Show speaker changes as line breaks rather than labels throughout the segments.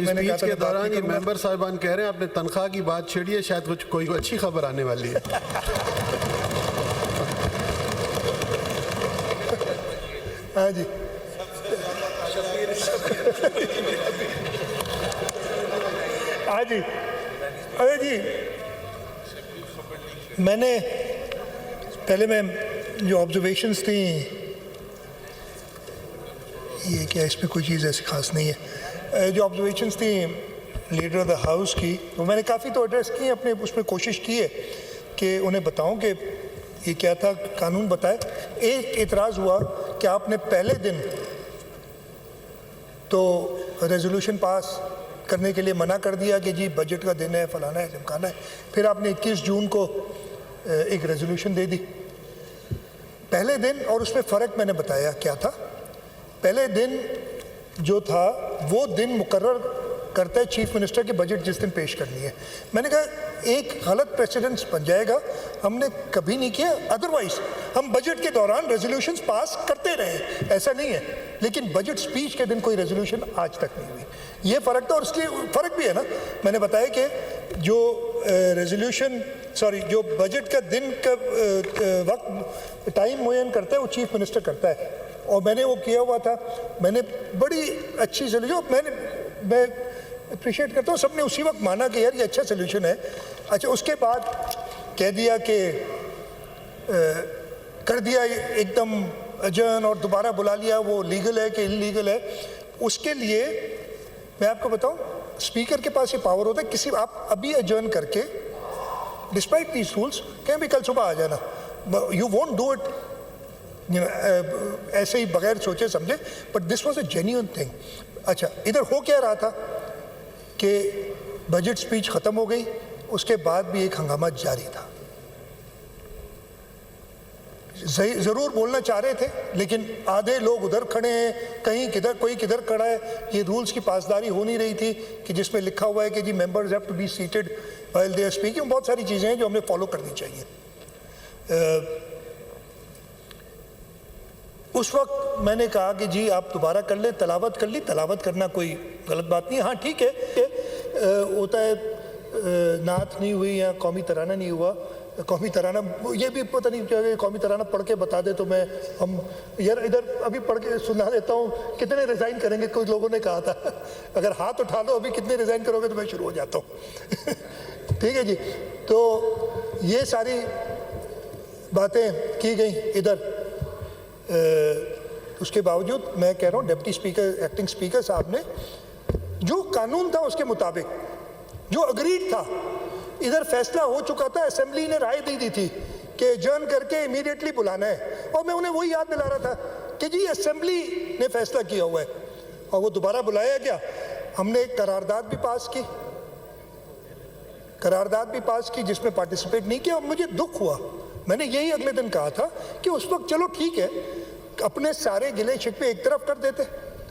मैंने कहा
स्पीच के
था बात
दौरान
नहीं
ये
करूंगा।
मेंबर साहिबान कह रहे हैं आपने तनख्वाह की बात छेड़ी है, शायद कुछ कोई अच्छी खबर आने वाली है।
हाँ जी, हाँ जी, अरे जी, मैंने पहले मैं जो ऑब्जर्वेशंस थी, ये क्या इसमें कोई चीज़ ऐसी खास नहीं है, जो ऑब्जर्वेशंस थी लीडर ऑफ द हाउस की, तो मैंने काफ़ी तो एड्रेस की अपने, उसमें कोशिश की है कि उन्हें बताऊं कि ये क्या था, कानून बताए। एक एतराज़ हुआ कि आपने पहले दिन तो रेजोल्यूशन पास करने के लिए मना कर दिया कि जी बजट का दिन है, फलाना है, ढमकाना है। फिर आपने 21 जून को एक रेजोल्यूशन दे दी पहले दिन, और उसमें फ़र्क मैंने बताया क्या था। पहले दिन जो था वो दिन मुकर्रर करता है चीफ मिनिस्टर की बजट जिस दिन पेश करनी है। मैंने कहा एक गलत प्रेसिडेंस बन जाएगा, हमने कभी नहीं किया। अदरवाइज हम बजट के दौरान रेजोल्यूशंस पास करते रहे, ऐसा नहीं है, लेकिन बजट स्पीच के दिन कोई रेजोल्यूशन आज तक नहीं हुई। ये फ़र्क था, और इसलिए फ़र्क भी है ना। मैंने बताया कि जो रेजोल्यूशन जो बजट का दिन का वक्त टाइम मुयन करता है वो चीफ मिनिस्टर करता है, और मैंने वो किया हुआ था। मैंने बड़ी अच्छी सोल्यूशन, मैं अप्रिशिएट करता हूँ, सबने उसी वक्त माना कि यार ये अच्छा सोल्यूशन है। अच्छा, उसके बाद कह दिया कि कर दिया एकदम अजन, और दोबारा बुला लिया, वो लीगल है कि इलीगल है। उसके लिए मैं आपको बताऊं, स्पीकर के पास ये पावर होता है, किसी आप अभी अजर्न करके डिस्पाइट दीज रूल्स कहें भी कल सुबह आ जाना, यू वोंट डू इट ऐसे ही बगैर सोचे समझे, but this was a genuine thing. अच्छा, इधर हो क्या रहा था कि बजट स्पीच ख़त्म हो गई, उसके बाद भी एक हंगामा जारी था। ज़रूर बोलना चाह रहे थे, लेकिन आधे लोग उधर खड़े हैं, कहीं किधर, कोई किधर खड़ा है। ये रूल्स की पासदारी हो नहीं रही थी कि जिसमें लिखा हुआ है कि जी members have to be seated while they are speaking. बहुत सारी चीज़ें हैं जो हमें फॉलो करनी चाहिए। उस वक्त मैंने कहा कि जी आप दोबारा कर ले, तलावत कर ली। तलावत करना कोई गलत बात नहीं है, हाँ ठीक है, होता है नात नहीं हुई या कौमी तराना नहीं हुआ। कौमी तराना, ये भी पता नहीं क्या, कौमी तराना पढ़ के बता दे तो हम यार इधर अभी पढ़ के सुना देता हूँ। कितने रिज़ाइन करेंगे, कुछ लोगों ने कहा था, अगर हाथ उठा लो अभी कितने रिज़ाइन करोगे, तो मैं शुरू हो जाता हूँ। ठीक है जी, तो ये सारी बातें की गई इधर। उसके बावजूद मैं कह रहा हूँ डिप्टी स्पीकर, एक्टिंग स्पीकर साहब ने जो कानून था उसके मुताबिक जो अग्रीड था, इधर फैसला हो चुका था, असेंबली ने राय दे दी थी कि एडजर्न करके इमीडिएटली बुलाना है, और मैं उन्हें वही याद दिला रहा था कि जी असेंबली ने फैसला किया हुआ है, और वो दोबारा बुलाया गया। हमने एक करारदाद भी पास की जिसमें पार्टिसिपेट नहीं किया, और मुझे दुख हुआ। मैंने यही अगले दिन कहा था कि उस वक्त चलो ठीक है, अपने सारे गिले शिकवे एक तरफ कर देते।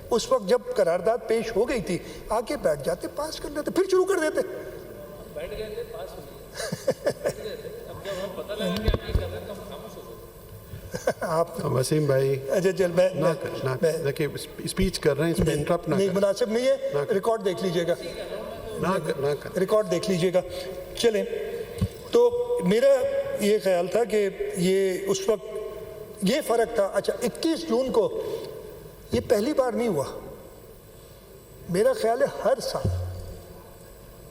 उस वक्त जब करारदाद पेश हो गई थी, आके बैठ जाते, पास कर देते, फिर शुरू कर देते। बैठ गए थे, पास हो गए। अब जब हमें पता लगा कि आप ये कर रहे हैं तो हम खामोश हो गए। आप
वसीम भाई,
अच्छा चल, मैं
देखिए स्पीच कर रहे हैं, इसमें इंटरप्ट नहीं,
मुनासिब नहीं है। रिकॉर्ड देख लीजिएगा, रिकॉर्ड देख लीजिएगा। चलें, तो मेरा ये ख्याल था कि ये उस वक्त ये फ़र्क था। अच्छा, 21 जून को ये पहली बार नहीं हुआ, मेरा ख्याल है हर साल,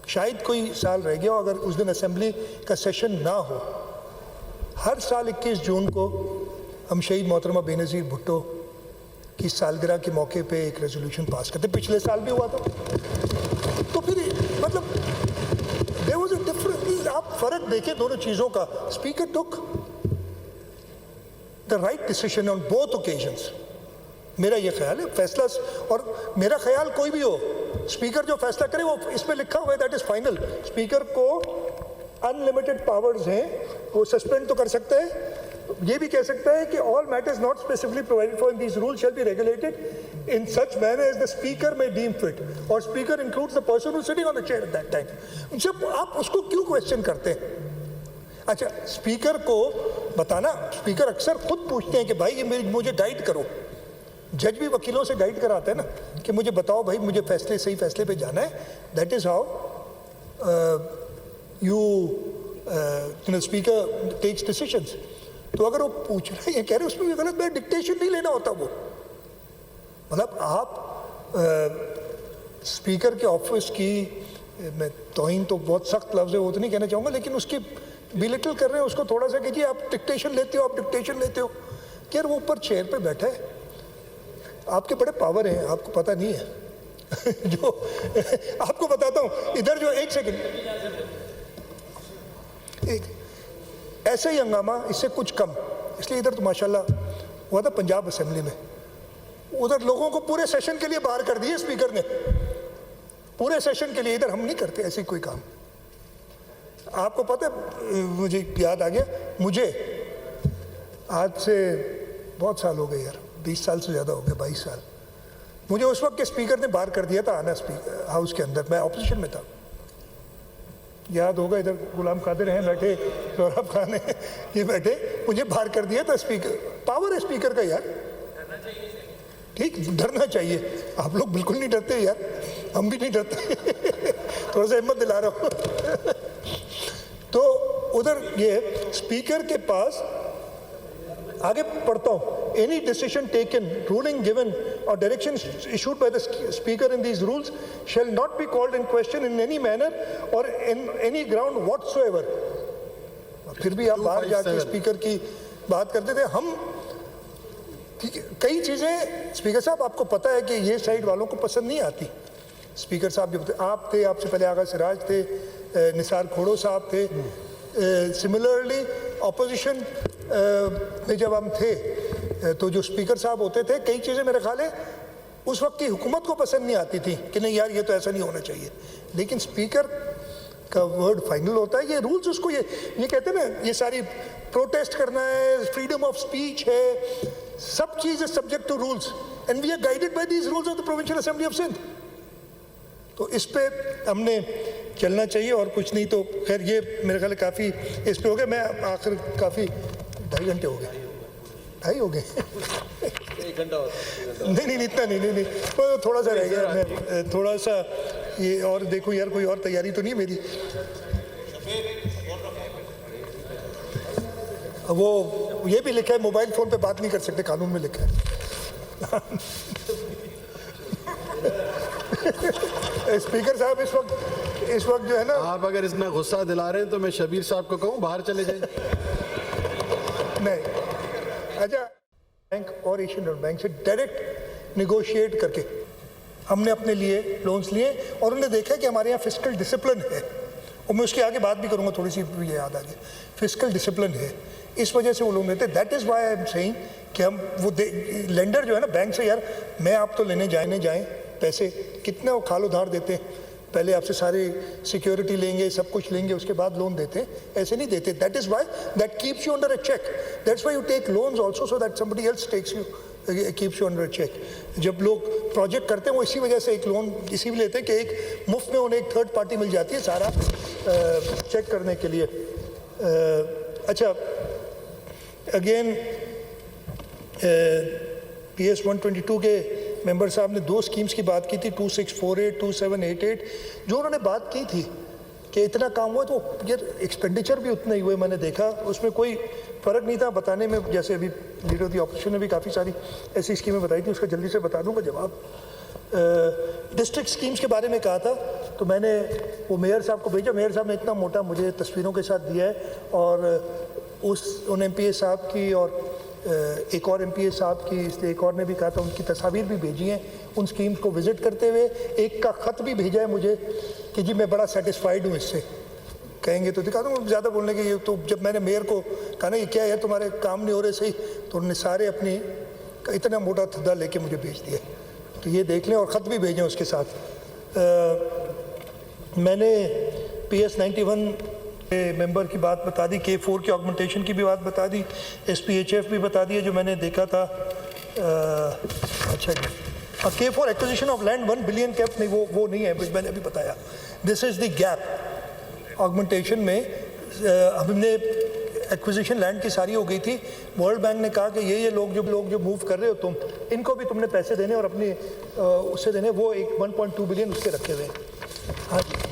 शायद कोई साल रह गया अगर उस दिन असेंबली का सेशन ना हो, हर साल 21 जून को हम शहीद मोहतरमा बेनज़ीर भुट्टो की सालगिरह के मौके पे एक रेजोल्यूशन पास करते। पिछले साल भी हुआ था। तो फिर मतलब देयर वाज अ डिफरेंस। आप फ़र्क देखें दोनों चीज़ों का। Speaker took the right decision on both occasions. मेरा ये ख्याल है फैसला, और मेरा ख्याल कोई भी हो, स्पीकर जो फैसला करे वो इसमें लिखा हुआ है दैट इज फाइनल। स्पीकर को अनलिमिटेड पावर्स हैं, वो सस्पेंड तो कर सकता है, ये भी कह सकता है कि all matters not specifically provided for in these rules shall be regulated in such manner as the speaker may deem fit, और speaker includes the person who sitting on the chair at that time. जब आप उसको क्यों question करते हैं? अच्छा, speaker को बताना, स्पीकर अक्सर खुद पूछते हैं कि भाई ये मुझे गाइड करो, जज भी वकीलों से गाइड कराते हैं ना कि मुझे बताओ भाई, मुझे फैसले, सही फैसले पे जाना है. That is how you speaker takes decisions. तो अगर वो पूछ रहे हैं, कह रहे उसमें भी गलत बात, डिक्टेशन नहीं लेना होता वो. मतलब आप स्पीकर के ऑफिस की, मैं तौहीन तो बहुत सख्त लफ्ज़ है वो तो नहीं कहना चाहूँगा, लेकिन उसकी बिलिटल कर रहे हैं उसको थोड़ा सा कि जी आप डिक्टेशन लेते हो, आप डिक्टेशन लेते हो. यार वो ऊपर चेयर पे बैठा है, आपके बड़े पावर हैं, आपको पता नहीं है. जो आपको बताता हूँ, इधर जो, एक सेकंड, ऐसे ही हंगामा, इससे कुछ कम, इसलिए इधर तो माशाल्लाह हुआ था पंजाब असेंबली में, उधर लोगों को पूरे सेशन के लिए बाहर कर दिए स्पीकर ने, पूरे सेशन के लिए. इधर हम नहीं करते ऐसे कोई काम. आपको पता है, मुझे याद आ गया, मुझे आज से बहुत साल हो गए यार, 20 साल से ज़्यादा हो गए, 22 साल. मुझे उस वक्त के स्पीकर ने बाहर कर दिया था आना स्पीकर हाउस के अंदर, मैं ऑपोजिशन में था. याद होगा, इधर गुलाम कादिर हैं बैठे, सौरभ खान है ये बैठे, मुझे बाहर कर दिया था स्पीकर. पावर है स्पीकर का यार, ठीक, डरना चाहिए. आप लोग बिल्कुल नहीं डरते यार, हम भी नहीं डरते. थोड़ा सा हिम्मत दिला रहा हूँ. तो उधर ये स्पीकर के पास, आगे पढ़ता हूँ, any decision taken, ruling given और direction issued by the speaker in these rules shall not be called in question in any manner और इन एनी ग्राउंड व्हाटसोएवर. फिर भी आप बाहर जाके स्पीकर की बात करते थे. हम, ठीक है, कई चीज़ें स्पीकर साहब आपको पता है कि ये साइड वालों को पसंद नहीं आती. स्पीकर साहब जो आप थे, आपसे पहले आगा सिराज थे, निसार खोड़ो साहब थे. सिमिलरली ऑपोजिशन में जब हम थे तो जो स्पीकर साहब होते थे, कई चीज़ें मेरे ख्याल है उस वक्त की हुकूमत को पसंद नहीं आती थी कि नहीं यार ये तो ऐसा नहीं होना चाहिए. लेकिन स्पीकर का वर्ड फाइनल होता है. ये रूल्स उसको ये कहते हैं ना, ये सारी प्रोटेस्ट करना है, फ्रीडम ऑफ स्पीच है, सब चीज़ is subject to rules and we are guided by these rules of the provincial assembly of Sindh. तो इस पे हमने चलना चाहिए और कुछ नहीं. तो खैर ये मेरे ख्याल काफ़ी इस पे हो गया. मैं आखिर काफ़ी 2.5 घंटे हो गए, 2.5 हो गए.
1 घंटा
नहीं इतना नहीं, तो थोड़ा सा रह गया. मैं थोड़ा सा ये और देखूं यार, कोई और तैयारी तो नहीं मेरी. वो ये भी लिखा है मोबाइल फ़ोन पे बात नहीं कर सकते, कानून में लिखा है. स्पीकर साहब इस वक्त जो है ना,
आप अगर इतना गुस्सा दिला रहे हैं तो मैं शबीर साहब को कहूँ बाहर चले जाएं.
नहीं, अच्छा, बैंक और एशियन डेवलपमेंट बैंक से डायरेक्ट निगोशिएट करके हमने अपने लिए लोन्स लिए और उन्होंने देखा कि हमारे यहाँ फिस्कल डिसिप्लिन है. और मैं उसके आगे बात भी करूँगा, थोड़ी सी ये याद आ गई, फिस्कल डिसिप्लिन है, इस वजह से वो लोन देते. That is Y I am saying कि हम वो लेंडर जो है ना बैंक से, यार मैं आप तो लेने जाएं पैसे, कितना वो खाल उधार देते हैं, पहले आपसे सारे सिक्योरिटी लेंगे, सब कुछ लेंगे, उसके बाद लोन देते हैं. ऐसे नहीं देते. That is why that keeps you under a check. That's why you take loans also, so that somebody else takes you, keeps you under a check. जब लोग प्रोजेक्ट करते हैं वो इसी वजह से एक लोन इसी भी लेते हैं कि एक मुफ्त में उन्हें एक थर्ड पार्टी मिल जाती है सारा चेक करने के लिए. अच्छा, अगेन PS 122 के मेंबर साहब ने 2 स्कीम्स की बात की थी, 2648, 2788, जो उन्होंने बात की थी कि इतना काम हुआ, तो ये एक्सपेंडिचर भी उतने ही हुए. मैंने देखा उसमें कोई फ़र्क नहीं था बताने में. जैसे अभी लीडर ऑफ द ऑपोजिशन ने भी काफ़ी सारी ऐसी स्कीमें बताई थी, उसका जल्दी से बता दूंगा जवाब. डिस्ट्रिक्ट स्कीम्स के बारे में कहा था, तो मैंने वो मेयर साहब को भेजा. मेयर साहब ने इतना मोटा मुझे तस्वीरों के साथ दिया है, और उन MPA साहब की और एक और MPA साहब की, इसलिए एक और ने भी कहा था, उनकी तस्वीर भी भेजी हैं उन स्कीम्स को विज़िट करते हुए. एक का ख़त भी भेजा है मुझे कि जी मैं बड़ा सेटिस्फाइड हूँ इससे. कहेंगे तो दिखा दूँ, ज़्यादा बोलने के. ये तो जब मैंने मेयर को कहा ना ये क्या है तुम्हारे काम नहीं हो रहे सही, तो उन्होंने सारे अपनी इतना मोटा थद्दा लेके मुझे भेज दिया. तो ये देख लें, और ख़त भी भेजें उसके साथ. मैंने PS 91 मेंबर की बात बता दी, K4 की ऑगमेंटेशन की भी बात बता दी, SPHF भी बता दिया जो मैंने देखा था. अच्छा जी, K4 acquisition of land 1 billion cap, नहीं वो नहीं है, मैंने अभी बताया. This is the gap augmentation में. हमने एक्विजिशन लैंड की सारी हो गई थी। वर्ल्ड बैंक ने कहा कि ये लोग जो मूव कर रहे हो तुम, इनको भी तुमने पैसे देने और अपनी उससे देने, वो एक 1.2 बिलियन उसके रखे हुए हैं। हाँ जी।